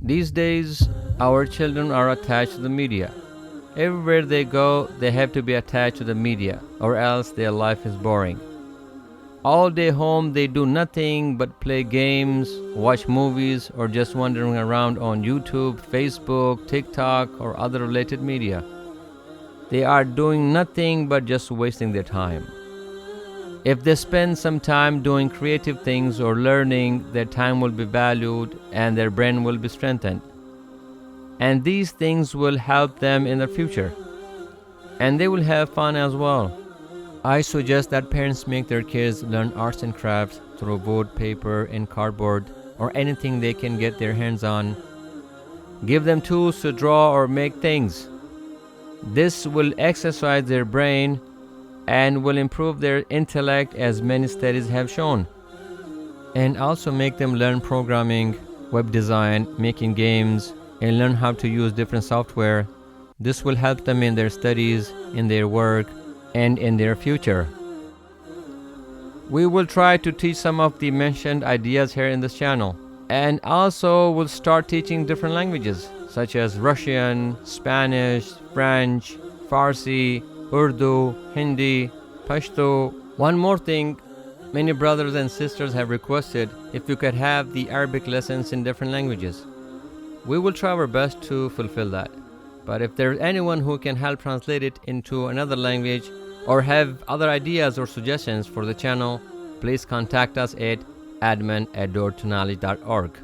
These days, our children are attached to the media. Everywhere they go, they have to be attached to the media, or else their life is boring. All day home, they do nothing but play games, watch movies, or just wandering around on YouTube, Facebook, TikTok, or other related media. They are doing nothing but just wasting their time. If they spend some time doing creative things or learning, their time will be valued and their brain will be strengthened. And these things will help them in the future. And they will have fun as well. I suggest that parents make their kids learn arts and crafts through wood, paper, and cardboard, or anything they can get their hands on. Give them tools to draw or make things. This will exercise their brain and will improve their intellect, as many studies have shown. And also make them learn programming, web design, making games, and learn how to use different software. This will help them in their studies, in their work, and in their future. We will try to teach some of the mentioned ideas here in this channel, and also we'll start teaching different languages such as Russian, Spanish, French, Farsi, Urdu, Hindi, Pashto. One more thing, many brothers and sisters have requested if we could have the Arabic lessons in different languages. We will try our best to fulfill that. But if there's anyone who can help translate it into another language or have other ideas or suggestions for the channel, please contact us at admin@doortoknowledge.org.